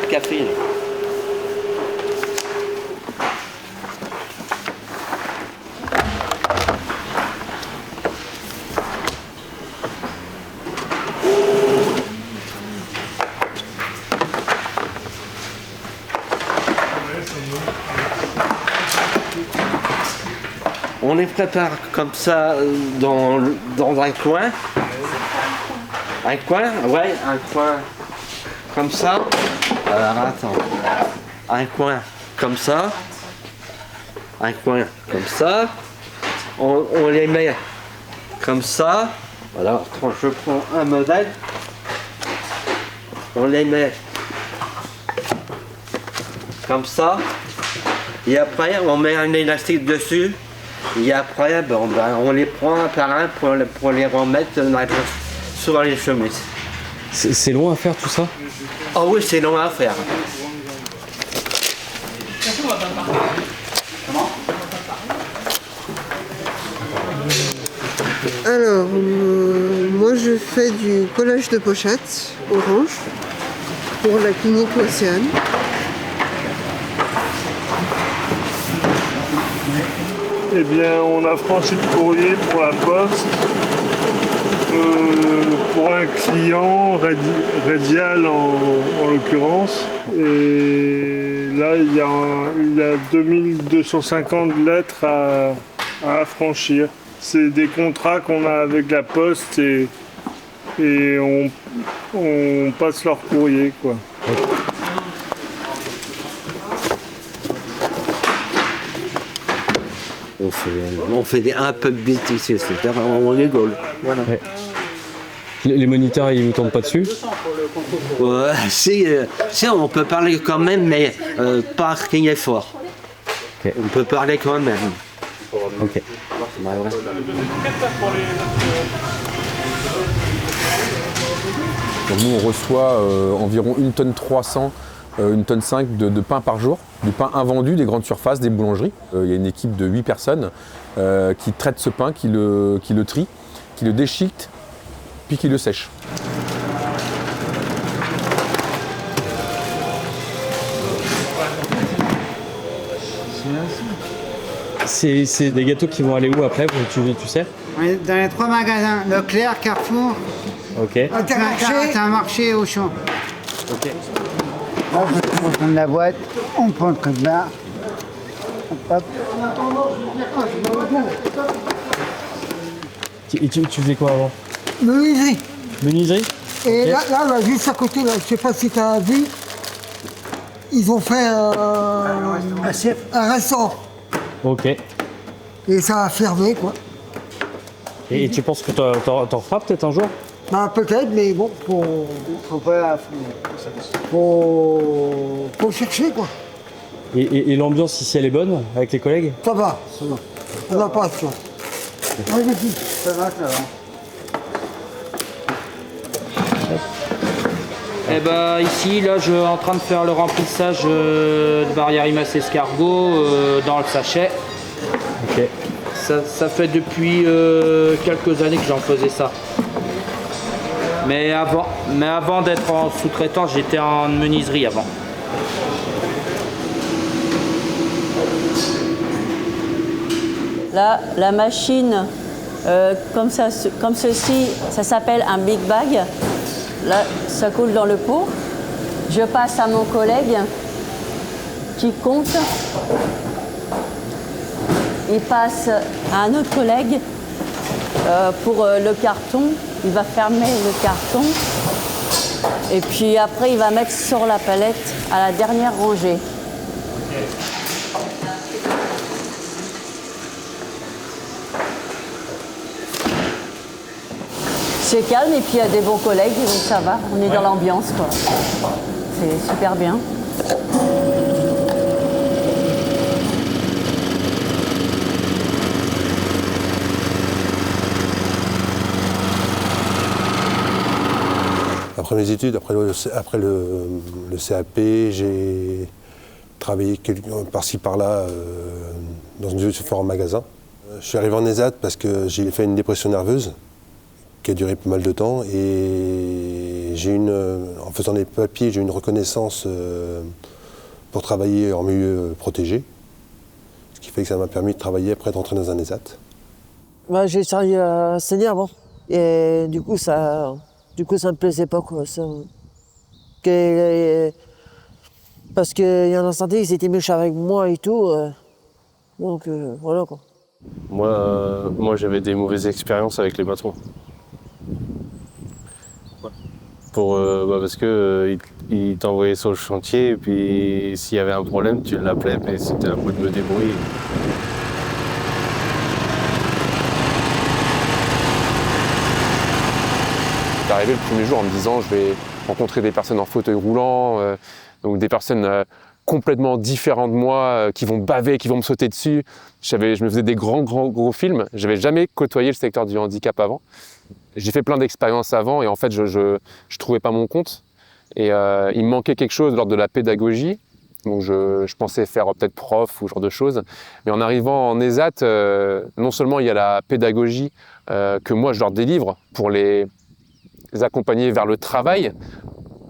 de café. Là. On les prépare comme ça dans un coin. Un coin, ouais, un coin comme ça. Alors attends. Un coin comme ça. Un coin comme ça. On les met comme ça. Voilà, je prends un modèle. On les met comme ça. Et après, on met un élastique dessus. Et après, on les prend un par un pour les remettre sur les chemises. C'est long à faire tout ça? Ah oui, c'est long à faire. Alors, moi je fais du collage de pochettes orange pour la clinique Océane. Eh bien, on a franchi le courrier pour la poste, pour un client, Radial en l'occurrence. Et là, il y a 2250 lettres à affranchir. C'est des contrats qu'on a avec la poste et on passe leur courrier, quoi. On fait un peu de bêtises, etc. On rigole. Voilà. Ouais. Les moniteurs, ils ne tombent pas dessus? Si, on peut parler quand même, mais pas crier fort. Okay. On peut parler quand même. Ok. Bah, ouais. Donc nous, on reçoit environ 1 tonne 300, 1 tonne 5 de pain par jour, du pain invendu des grandes surfaces, des boulangeries. Il y a une équipe de 8 personnes qui traite ce pain, qui le trie, qui le déchiquette, puis qui le sèche. C'est des gâteaux qui vont aller où après, tu sais? Dans les 3 magasins, Leclerc, Carrefour, Ok. Intermarché, Auchan. Ok. Là, on prend la boîte, on prend le code barre. Hop. Et tu faisais quoi avant? Menuiserie. Menuiserie? Et Ok. là, juste à côté, là, je sais pas si tu as vu, ils ont fait un restaurant. Ok. Et ça a fermé, quoi. Et tu penses que t'en referas peut-être un jour? Bah, peut-être, mais bon, faut chercher, quoi. Et l'ambiance ici, elle est bonne avec les collègues? Ça va. On n'a pas ça. Ouais, vas-y. Ça va. Eh ben ici, là, je suis en train de faire le remplissage de barrière IMAS escargot dans le sachet. Ok. Ça fait depuis quelques années que j'en faisais ça. Mais avant d'être en sous-traitant, j'étais en menuiserie avant. Là, la machine, comme ceci, ça s'appelle un big bag. Là, ça coule dans le pot. Je passe à mon collègue qui compte. Il passe à un autre collègue pour le carton. Il va fermer le carton. Et puis après, il va mettre sur la palette à la dernière rangée. C'est calme et puis il y a des bons collègues, donc ça va, on est dans l'ambiance, quoi. C'est super bien. Après mes études, après le CAP, j'ai travaillé par-ci par-là dans une différents magasins. Je suis arrivé en ESAT parce que j'ai fait une dépression nerveuse qui a duré pas mal de temps et en faisant des papiers, j'ai eu une reconnaissance pour travailler en milieu protégé. Ce qui fait que ça m'a permis de travailler après d'entrer dans un ESAT. Bah, j'ai travaillé à Seigneur avant. Et du coup, ça me plaisait pas, quoi. Parce qu'il y a un instant, ils étaient méchants avec moi et tout. Donc, voilà, quoi. Moi, j'avais des mauvaises expériences avec les patrons. Parce que il t'envoyait sur le chantier et puis s'il y avait un problème, tu l'appelais, mais c'était à moi de me débrouiller. J'étais arrivé le premier jour en me disant je vais rencontrer des personnes en fauteuil roulant, donc des personnes complètement différentes de moi, qui vont baver, qui vont me sauter dessus. Je me faisais des gros films. Je n'avais jamais côtoyé le secteur du handicap avant. J'ai fait plein d'expériences avant et en fait je trouvais pas mon compte. Et il me manquait quelque chose lors de la pédagogie. Donc je pensais faire peut-être prof ou ce genre de choses. Mais en arrivant en ESAT, non seulement il y a la pédagogie que moi je leur délivre pour les accompagner vers le travail,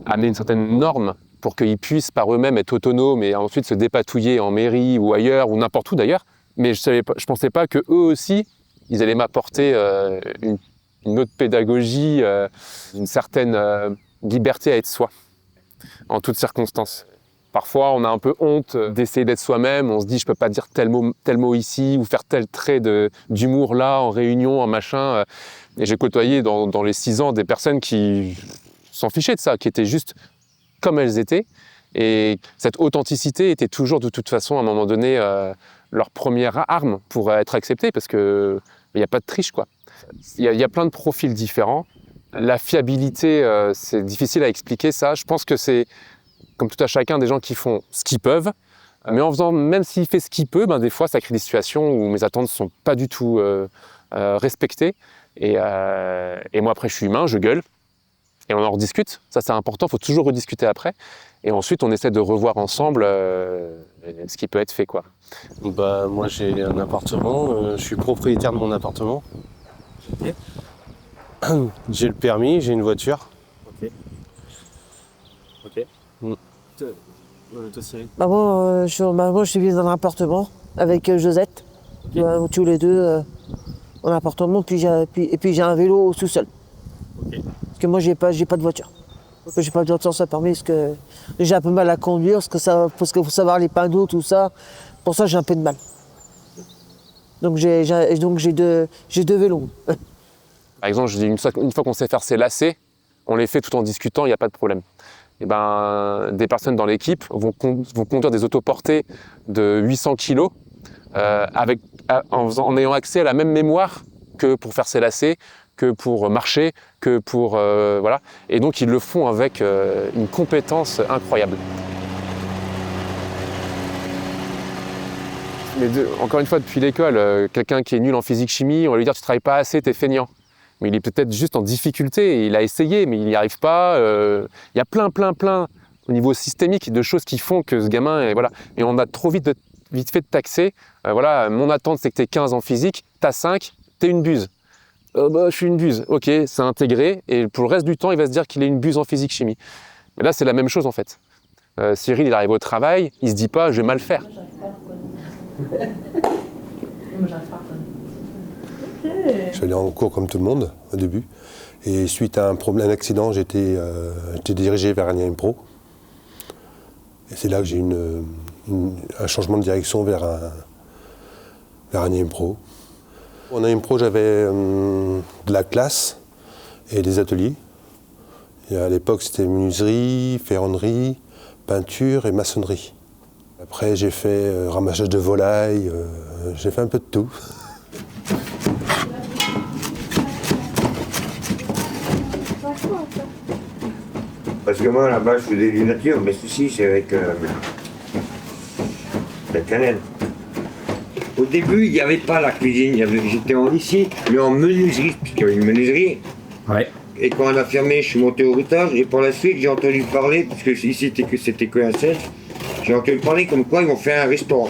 amener une certaine norme pour qu'ils puissent par eux-mêmes être autonomes et ensuite se dépatouiller en mairie ou ailleurs ou n'importe où d'ailleurs. Mais je pensais pas que eux aussi, ils allaient m'apporter une autre pédagogie, une certaine liberté à être soi, en toutes circonstances. Parfois, on a un peu honte d'essayer d'être soi-même, on se dit je peux pas dire tel mot ici, ou faire tel trait d'humour là, en réunion, en machin. Et j'ai côtoyé dans les 6 ans des personnes qui s'en fichaient de ça, qui étaient juste comme elles étaient. Et cette authenticité était toujours de toute façon, à un moment donné, leur première arme pour être acceptée, parce qu'il n'y a pas de triche, quoi. Il y a plein de profils différents. La fiabilité, c'est difficile à expliquer ça. Je pense que c'est, comme tout à chacun, des gens qui font ce qu'ils peuvent. Mais en faisant, même s'il fait ce qu'il peut, des fois, ça crée des situations où mes attentes ne sont pas du tout respectées. Et moi, après, je suis humain, je gueule. Et on en rediscute. Ça, c'est important. Il faut toujours rediscuter après. Et ensuite, on essaie de revoir ensemble ce qui peut être fait, quoi. Moi, j'ai un appartement. Je suis propriétaire de mon appartement. Okay. J'ai le permis, j'ai une voiture. Ok. Moi, je vis dans un appartement avec Josette. Okay. Tous les deux en appartement, puis j'ai un vélo au sous-sol. Okay. Parce que moi, j'ai pas de voiture. J'ai pas de voiture, ça permet parce que j'ai un peu mal à conduire, parce qu'il faut savoir les panneaux, tout ça. Pour ça, j'ai un peu de mal. Donc j'ai 2 vélos. Par exemple, je dis une fois qu'on sait faire ses lacets, on les fait tout en discutant, il n'y a pas de problème. Et des personnes dans l'équipe vont conduire des autoportées de 800 kg en ayant accès à la même mémoire que pour faire ses lacets, que pour marcher, que pour voilà. Et donc ils le font avec une compétence incroyable. Mais encore une fois, depuis l'école, quelqu'un qui est nul en physique-chimie, on va lui dire tu travailles pas assez, t'es feignant. Mais il est peut-être juste en difficulté, il a essayé, mais il n'y arrive pas. Il y a plein, au niveau systémique, de choses qui font que ce gamin, et voilà. Et on a trop vite fait de taxer. Voilà, mon attente, c'est que t'es 15 en physique, t'as 5, t'es une buse. Je suis une buse, ok, c'est intégré, et pour le reste du temps, il va se dire qu'il est une buse en physique-chimie. Mais là, c'est la même chose, en fait. Cyril, il arrive au travail, il se dit pas, je vais mal faire. Je suis allé en cours comme tout le monde au début. Et suite à un accident, j'étais dirigé vers un IMPRO. Et c'est là que j'ai eu un changement de direction vers un IMPRO. En IMPRO, j'avais de la classe et des ateliers. Et à l'époque, c'était menuiserie, ferronnerie, peinture et maçonnerie. Après, j'ai fait ramassage de volailles, j'ai fait un peu de tout. Parce que moi, là-bas, je faisais des natures, mais ceci, c'est avec la cannelle. Au début, il n'y avait pas la cuisine, j'étais ici, mais en menuiserie, puisqu'il y avait une menuiserie. Ouais. Et quand on a fermé, je suis monté au routage, et par la suite, j'ai entendu parler, parce que ici, c'était que un sèche, j'ai entendu parler comme quoi ils vont faire un restaurant.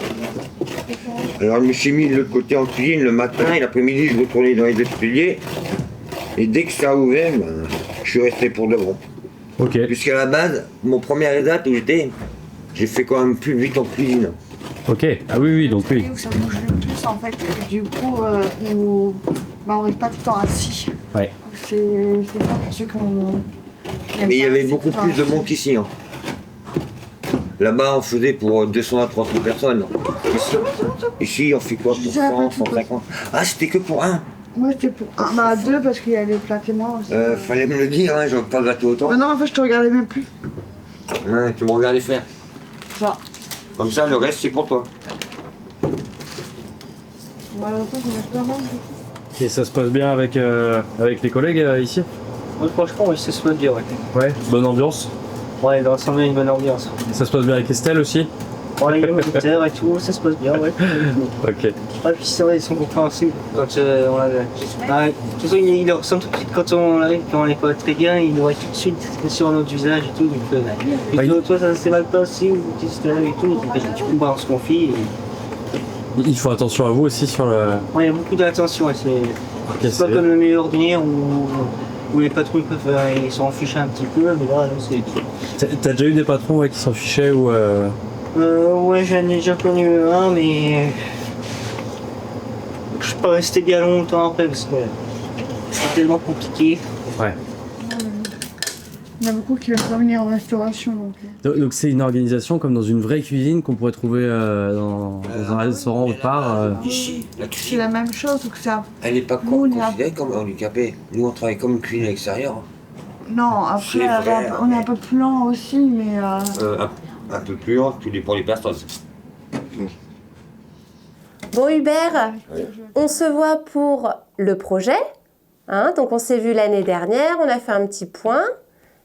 Alors, je me suis mis de l'autre côté en cuisine le matin, et l'après-midi, je retournais dans les ateliers. Et dès que ça a ouvert, je suis resté pour de bon. Ok. Puisqu'à la base, mon premier date où j'étais, j'ai fait quand même plus de 8 ans de cuisine. Ok. Ah oui, donc oui. Où ça bouge le plus en fait. Du coup, on reste pas tout le temps assis. Ouais. C'est pas pour ceux qu'on. Mais il y avait beaucoup plus de monde qu'ici. Hein. Là-bas, on faisait pour 200 à 300 personnes. Ici, on fait quoi pour 100, 150? Ah, c'était que pour un. Moi, c'était pour un. Bah, deux parce qu'il y a les plats témoins aussi. Fallait me le dire, hein, j'aurais pas gâté autant. Non, en fait, je te regardais même plus. Ouais, tu me regardais faire. Ça. Comme ça, le reste, c'est pour toi. Voilà, je me pas mal, du coup. Et ça se passe bien avec les collègues ici? Ouais, franchement, oui, ça se passe bien. Ouais, Ouais, bonne ambiance. Ouais, dans l'ensemble, il y a une bonne ambiance. Et ça se passe bien avec Estelle aussi? Ouais, les auditeurs et tout, ça se passe bien, ouais. Ok. Ouais, puis c'est vrai, ils sont compréhensibles. Quand on a... Ah, de toute façon, ils le ressentent tout de suite quand on n'est pas très bien, ils nous voient tout de suite sur notre visage et tout. Donc, toi, ça s'est mal passé, ou tu te lèves et tout. Du coup, on se confie. Ils font attention à vous aussi sur le... Ouais, il y a beaucoup d'attention. Ouais, c'est pas comme le milieu ordinaire où les patrons ils s'en fichent un petit peu, mais là, c'est... T'as déjà eu des patrons qui s'en fichaient ou... Ouais, j'en ai déjà connu un, mais je suis pas resté bien longtemps après parce que c'est tellement compliqué. Ouais. Il y en a beaucoup qui veulent pas venir en restauration. Donc c'est une organisation comme dans une vraie cuisine qu'on pourrait trouver dans un restaurant au bar. C'est la même chose, donc ça. Elle n'est pas considérée comme handicapée. Nous, on travaille comme une cuisine extérieure. Non, après, on est un peu plus lent aussi, mais. Un peu plus lent, tout dépend des personnes. Bon Hubert, on se voit pour le projet. Hein, donc on s'est vu l'année dernière, on a fait un petit point.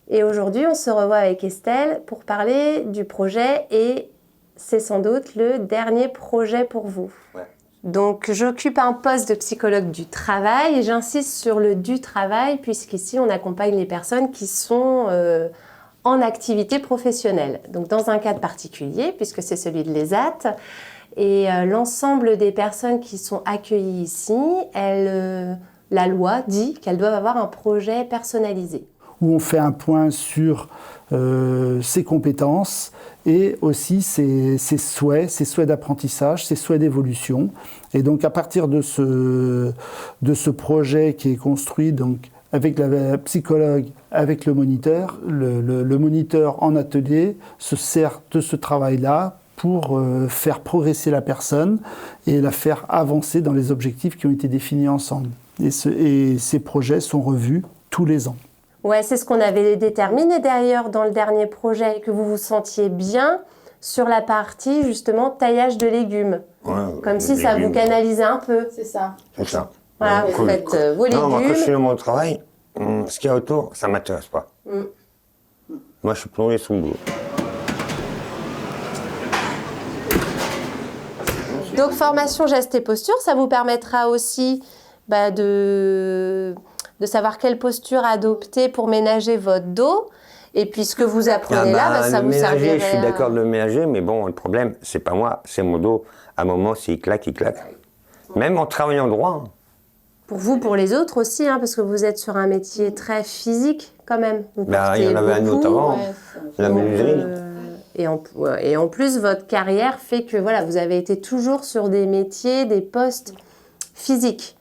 Et aujourd'hui, on se revoit avec Estelle pour parler du projet et c'est sans doute le dernier projet pour vous. Ouais. Donc j'occupe un poste de psychologue du travail et j'insiste sur le du travail puisqu'ici on accompagne les personnes qui sont en activité professionnelle. Donc dans un cadre particulier puisque c'est celui de l'ESAT et l'ensemble des personnes qui sont accueillies ici, la loi dit qu'elles doivent avoir un projet personnalisé. Où on fait un point sur ses compétences et aussi ses souhaits d'apprentissage, ses souhaits d'évolution. Et donc à partir de ce projet qui est construit donc, avec la psychologue, avec le moniteur, le moniteur en atelier se sert de ce travail-là pour faire progresser la personne et la faire avancer dans les objectifs qui ont été définis ensemble. Et ces projets sont revus tous les ans. Ouais, c'est ce qu'on avait déterminé d'ailleurs dans le dernier projet, que vous vous sentiez bien sur la partie justement taillage de légumes. Ouais, comme si ça vous canalisait un peu. C'est ça. C'est ça. Voilà, vous faites vos légumes. Non, moi quand je suis dans mon travail, ce qu'il y a autour, ça ne m'intéresse pas. Moi je suis plongé sous le boulot. Donc formation gestes et postures, ça vous permettra aussi de savoir quelle posture adopter pour ménager votre dos. Et puis ce que vous apprenez ça vous servirait. Je suis d'accord de le ménager, mais bon, le problème, c'est pas moi, c'est mon dos. À un moment, s'il claque, il claque. Même en travaillant droit. Pour vous, pour les autres aussi, parce que vous êtes sur un métier très physique quand même. Il y en avait un autre avant, la menuiserie. Et en plus, votre carrière fait que voilà, vous avez été toujours sur des métiers, des postes physiques.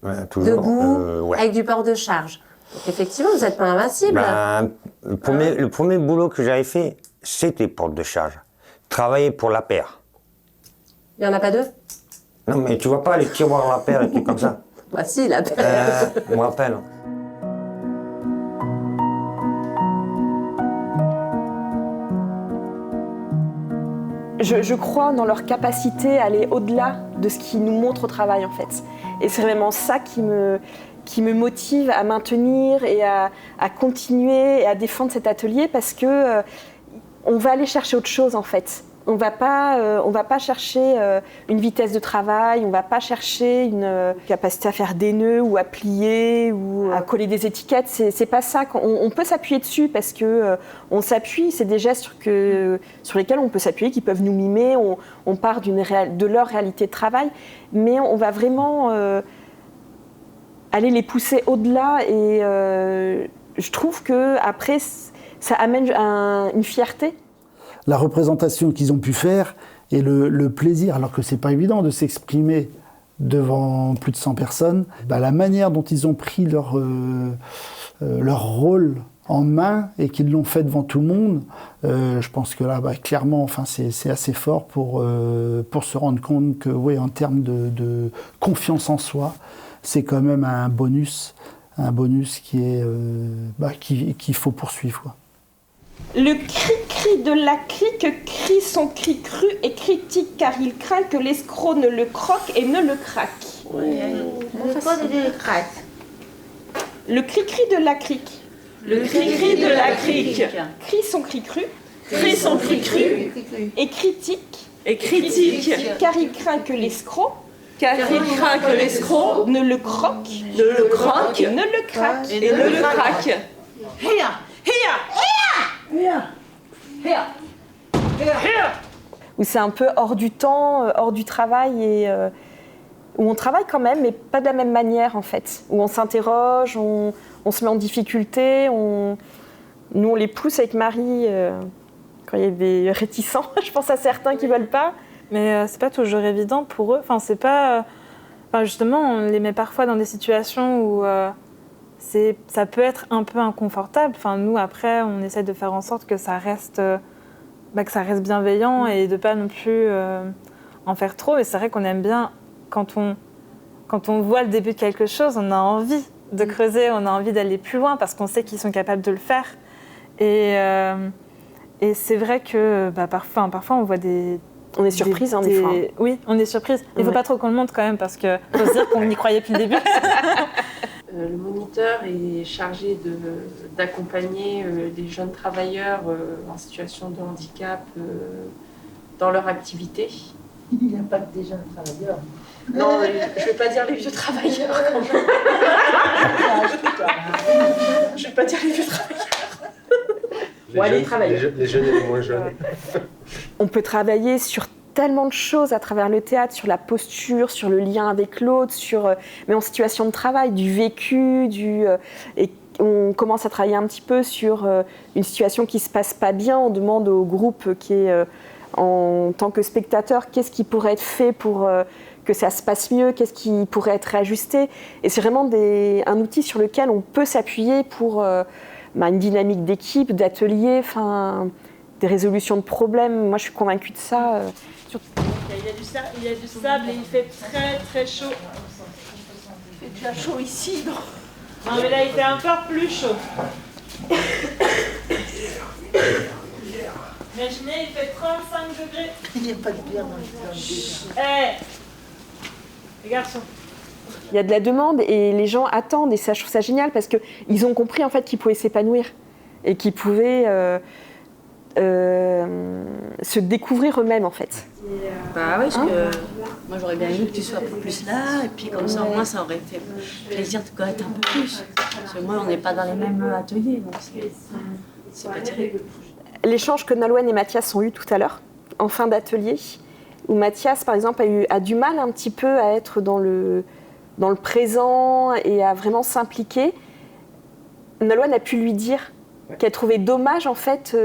Ouais, toujours, debout, avec du port de charge. Donc effectivement, vous n'êtes pas invincible. Le premier boulot que j'avais fait, c'était porte de charge. Travailler pour la paire. Il n'y en a pas deux? Non, mais tu vois pas les tiroirs à la paire et tout comme ça? Bah si, la paire. Je me rappelle. Je crois dans leur capacité à aller au-delà de ce qu'ils nous montrent au travail en fait. Et c'est vraiment ça qui me motive à maintenir et à continuer et à défendre cet atelier parce que on va aller chercher autre chose en fait. On va pas chercher une vitesse de travail, on va pas chercher une capacité à faire des nœuds ou à plier ou à coller des étiquettes. C'est pas ça. On peut s'appuyer dessus parce que on s'appuie. C'est des gestes sur lesquels on peut s'appuyer, qui peuvent nous mimer. On part de leur réalité de travail, mais on va vraiment aller les pousser au-delà. Et je trouve que après ça amène une fierté. La représentation qu'ils ont pu faire et le plaisir, alors que c'est pas évident de s'exprimer devant plus de 100 personnes, la manière dont ils ont pris leur rôle en main et qu'ils l'ont fait devant tout le monde, je pense que là, clairement, enfin, c'est assez fort pour se rendre compte que, oui, en termes de confiance en soi, c'est quand même un bonus qui est qu'il faut poursuivre, quoi. Le cri-cri de la crique crie son cri cru et critique car il craint que l'escroc ne le croque et ne le craque. Le cri-cri de la crique. Le cri-cri de la crique crie son cri cru. Crie son cri cru Et critique. car il craint que l'escroc ne le croque, ne le craque et ne le craque. Où c'est un peu hors du temps, hors du travail et où on travaille quand même, mais pas de la même manière en fait. Où on s'interroge, on se met en difficulté, nous on les pousse avec Marie quand il y a des réticents. Je pense à certains qui veulent pas. Mais c'est pas toujours évident pour eux. Enfin, c'est pas. Enfin, justement, on les met parfois dans des situations où ça peut être un peu inconfortable. Enfin, nous, après, on essaie de faire en sorte que ça reste bienveillant et de pas non plus en faire trop. Et c'est vrai qu'on aime bien quand on voit le début de quelque chose, on a envie de creuser, on a envie d'aller plus loin parce qu'on sait qu'ils sont capables de le faire. Et c'est vrai que parfois on voit des. On est surprise des fois. Oui, on est surprise. Il ne faut pas trop qu'on le montre quand même parce qu'il faut se dire qu'on y croyait depuis le début. Le moniteur est chargé d'accompagner des jeunes travailleurs en situation de handicap dans leur activité. Il n'y a pas que des jeunes travailleurs. Non, je ne vais pas dire les vieux travailleurs quand même. Je ne vais pas dire les vieux travailleurs. Les jeunes et les moins jeunes. On peut travailler sur tellement de choses à travers le théâtre, sur la posture, sur le lien avec l'autre, mais en situation de travail, du vécu, et on commence à travailler un petit peu sur une situation qui se passe pas bien. On demande au groupe qui est en tant que spectateur, qu'est-ce qui pourrait être fait pour que ça se passe mieux, qu'est-ce qui pourrait être réajusté. Et c'est vraiment un outil sur lequel on peut s'appuyer pour une dynamique d'équipe, d'atelier, des résolutions de problèmes. Moi, je suis convaincue de ça. Il y a du sable et il fait très très chaud. Il fait déjà chaud ici, non? Non, mais là, il fait encore plus chaud. Imaginez, il fait 35 degrés. Il n'y a pas de bière dans le désert. Les garçons. Il y a de la demande et les gens attendent et ça, je trouve ça génial parce qu'ils ont compris en fait qu'ils pouvaient s'épanouir et qu'ils pouvaient se découvrir eux-mêmes en fait. Oui, parce que moi j'aurais bien aimé que tu sois un peu plus là et puis comme ça au moins ça aurait fait plaisir de connaître un peu plus. Parce que moi on n'est pas dans les mêmes ateliers donc c'est pas terrible. L'échange que Nolwenn et Mathias ont eu tout à l'heure en fin d'atelier où Mathias par exemple a du mal un petit peu à être dans le présent et à vraiment s'impliquer. Nolwenn a pu lui dire qu'elle trouvait dommage en fait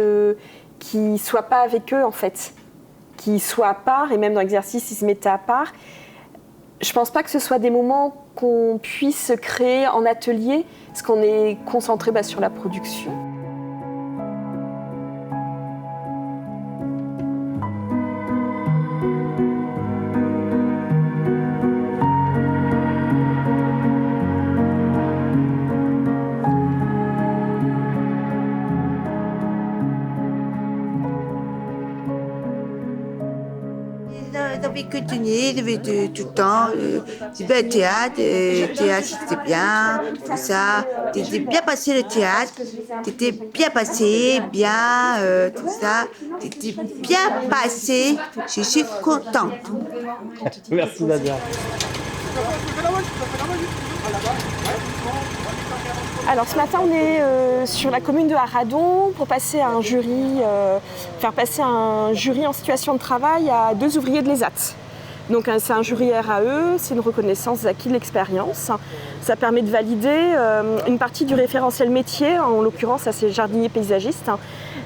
qu'il ne soit pas avec eux en fait, qu'il soit à part et même dans l'exercice il se mettait à part. Je ne pense pas que ce soit des moments qu'on puisse créer en atelier parce qu'on est concentré sur la production. J'avais continué, j'avais tout le temps, c'est bien le théâtre, c'était bien, tout ça. T'étais bien passé le théâtre, t'étais bien passé, bien, tout ça. T'étais bien passé, je suis contente. Merci Nadia. Alors ce matin on est sur la commune de Haradon pour passer à un jury, faire passer un jury en situation de travail à 2 ouvriers de l'ESAT. Donc c'est un jury RAE, c'est une reconnaissance des acquis de l'expérience. Ça permet de valider une partie du référentiel métier, en l'occurrence ça c'est jardinier paysagiste,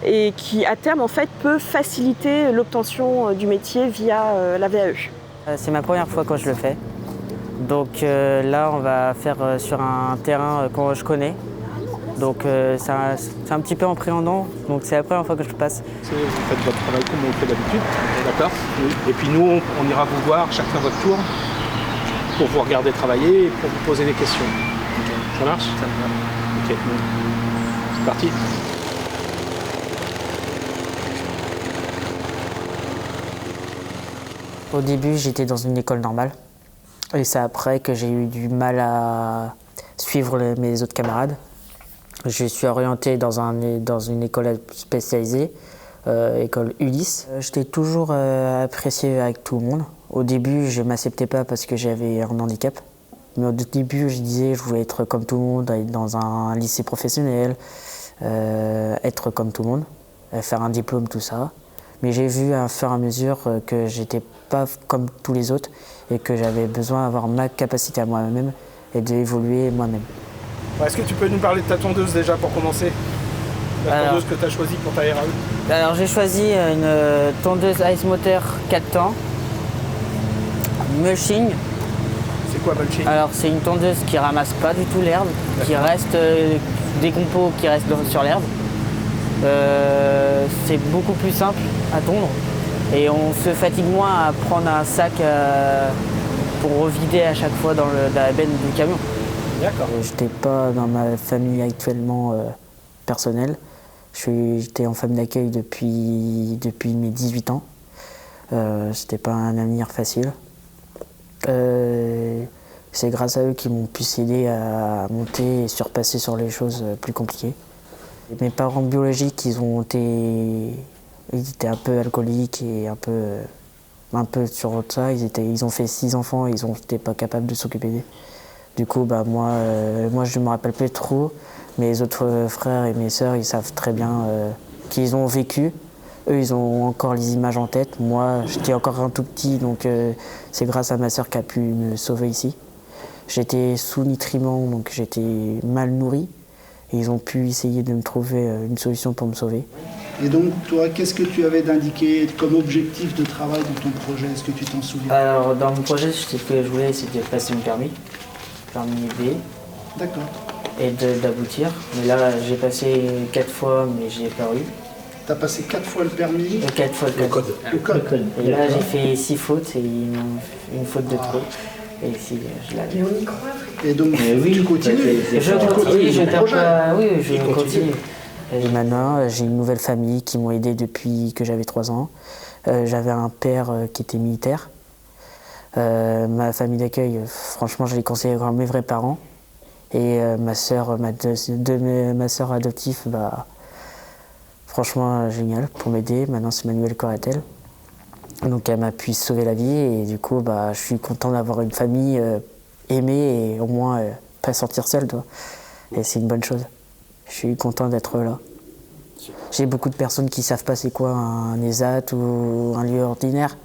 et qui à terme en fait peut faciliter l'obtention du métier via la VAE. C'est ma première fois quand je le fais. Donc là on va faire sur un terrain que je connais. Donc c'est un petit peu appréhendant, donc c'est la première fois que je passe. Vous faites votre travail comme on le fait d'habitude, d'accord? Et puis nous, on ira vous voir chacun votre tour pour vous regarder travailler et pour vous poser des questions. Okay. Ça marche? Ça va. Ok, c'est parti. Au début, j'étais dans une école normale. Et c'est après que j'ai eu du mal à suivre mes autres camarades. Je suis orienté dans une école spécialisée, école Ulysse. J'étais toujours apprécié avec tout le monde. Au début, je ne m'acceptais pas parce que j'avais un handicap. Mais au début, je disais je voulais être comme tout le monde, aller dans un lycée professionnel, être comme tout le monde, faire un diplôme, tout ça. Mais j'ai vu à fur et à mesure que j'étais pas comme tous les autres et que j'avais besoin d'avoir ma capacité à moi-même et d'évoluer moi-même. Est-ce que tu peux nous parler de ta tondeuse déjà pour commencer? Tondeuse que tu as choisie pour ta RAE? Alors j'ai choisi une tondeuse Ice Motor 4 temps, mulching. C'est quoi mulching? Alors c'est une tondeuse qui ramasse pas du tout l'herbe, qui reste des compos qui restent sur l'herbe. C'est beaucoup plus simple à tondre et on se fatigue moins à prendre un sac pour revider à chaque fois dans la benne du camion. D'accord. Je n'étais pas dans ma famille actuellement personnelle. J'étais en famille d'accueil depuis mes 18 ans. C'était pas un avenir facile. C'est grâce à eux qu'ils m'ont pu s'aider à monter et surpasser sur les choses plus compliquées. Mes parents biologiques, ils étaient un peu alcooliques et un peu sur ça. Ils ont fait 6 enfants et ils n'étaient pas capables de s'occuper d'eux. Du coup, moi je ne me rappelle plus trop. Mes autres frères et mes sœurs, ils savent très bien qu'ils ont vécu. Eux, ils ont encore les images en tête. Moi, j'étais encore un tout petit, donc c'est grâce à ma sœur qui a pu me sauver ici. J'étais sous nutriments, donc j'étais mal nourri. Et ils ont pu essayer de me trouver une solution pour me sauver. Et donc, toi, qu'est-ce que tu avais d'indiqué comme objectif de travail dans ton projet? Est-ce que tu t'en souviens? Alors, dans mon projet, ce que je voulais, c'était de passer mon permis B. D'accord. Et d'aboutir. Mais là, j'ai passé 4 fois, mais je l'ai pas eu. Tu as passé 4 fois le permis? 4 fois le code. Le code. Et là, j'ai fait 6 fautes et une faute de trop. Et ici, je l'avais. Et donc, tu continues? Je continue. Et maintenant, j'ai une nouvelle famille qui m'ont aidé depuis que j'avais 3 ans. J'avais un père qui était militaire. Ma famille d'accueil, franchement, je les conseille comme mes vrais parents. Et ma sœur adoptive, franchement, génial pour m'aider. Maintenant, c'est Manuel Coratel. Donc, elle m'a pu sauver la vie. Et du coup, je suis content d'avoir une famille aimée et au moins pas sortir seul, toi. Et c'est une bonne chose. Je suis content d'être là. J'ai beaucoup de personnes qui ne savent pas c'est quoi un ESAT ou un lieu ordinaire.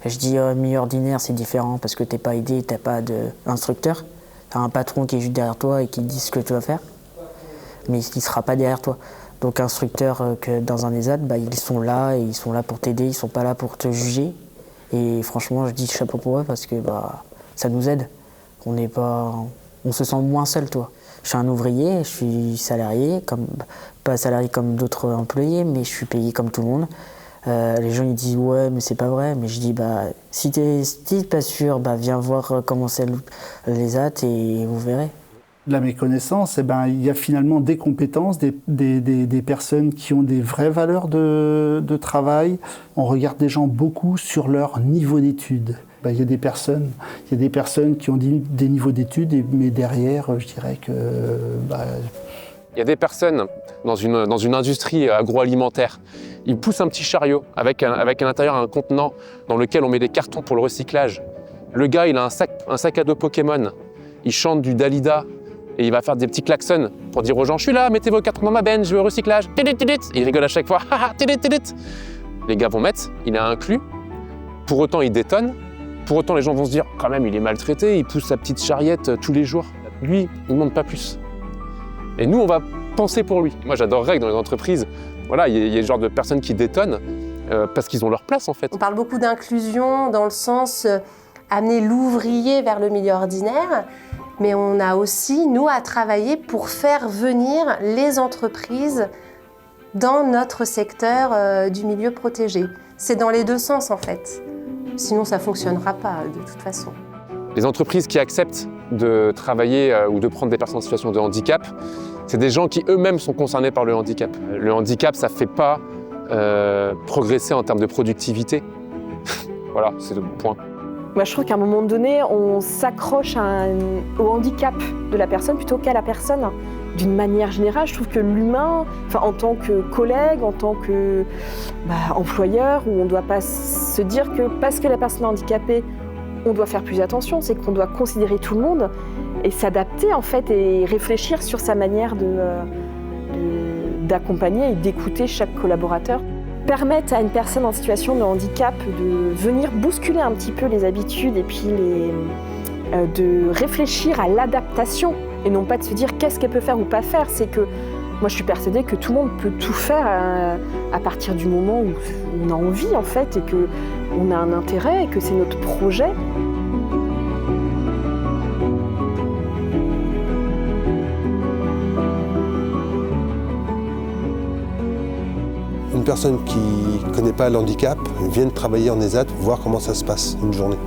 Je dis un milieu ordinaire, c'est différent parce que tu n'es pas aidé, tu n'as pas d'instructeur. Tu as un patron qui est juste derrière toi et qui te dit ce que tu vas faire, mais il ne sera pas derrière toi. Donc instructeur que dans un ESAT, ils sont là et ils sont là pour t'aider, ils ne sont pas là pour te juger. Et franchement, je dis chapeau pour eux parce que ça nous aide. On se sent moins seul, toi. Je suis un ouvrier, je suis salarié, pas salarié comme d'autres employés, mais je suis payé comme tout le monde. Les gens ils disent ouais mais c'est pas vrai, mais je dis si t'es pas sûr, viens voir comment c'est l'ESAT et vous verrez. La méconnaissance, il y a finalement des compétences, des personnes qui ont des vraies valeurs de travail. On regarde des gens beaucoup sur leur niveau d'études. Il y a des personnes qui ont des niveaux d'études, mais derrière, je dirais que... Il y a des personnes dans une industrie agroalimentaire, ils poussent un petit chariot avec à l'intérieur un contenant dans lequel on met des cartons pour le recyclage. Le gars, il a un sac à dos Pokémon, il chante du Dalida et il va faire des petits klaxons pour dire aux gens « Je suis là, mettez vos cartons dans ma benne, je veux au recyclage. » Il rigole à chaque fois « Les gars vont mettre, il est inclus. Pour autant, il détonne Pour autant, les gens vont se dire, quand même, il est maltraité, il pousse sa petite charriette tous les jours. Lui, il ne demande pas plus. Et nous, on va penser pour lui. Moi, j'adorerais que dans les entreprises, voilà, il y ait le genre de personnes qui détonnent parce qu'ils ont leur place, en fait. On parle beaucoup d'inclusion dans le sens amener l'ouvrier vers le milieu ordinaire, mais on a aussi, nous, à travailler pour faire venir les entreprises dans notre secteur du milieu protégé. C'est dans les deux sens, en fait. Sinon, ça ne fonctionnera pas, de toute façon. Les entreprises qui acceptent de travailler ou de prendre des personnes en situation de handicap, c'est des gens qui eux-mêmes sont concernés par le handicap. Le handicap, ça ne fait pas progresser en termes de productivité. Voilà, c'est le point. Moi, je trouve qu'à un moment donné, on s'accroche au handicap de la personne plutôt qu'à la personne. D'une manière générale, je trouve que l'humain, en tant que collègue, en tant que employeur, où on ne doit pas se dire que parce que la personne est handicapée, on doit faire plus attention, c'est qu'on doit considérer tout le monde et s'adapter en fait et réfléchir sur sa manière d'accompagner et d'écouter chaque collaborateur. Permettre à une personne en situation de handicap de venir bousculer un petit peu les habitudes et puis de réfléchir à l'adaptation et non pas de se dire qu'est-ce qu'elle peut faire ou pas faire. C'est que moi je suis persuadée que tout le monde peut tout faire à partir du moment où on a envie en fait et qu'on a un intérêt et que c'est notre projet. Une personne qui ne connaît pas le handicap vient de travailler en ESAT, voir comment ça se passe une journée.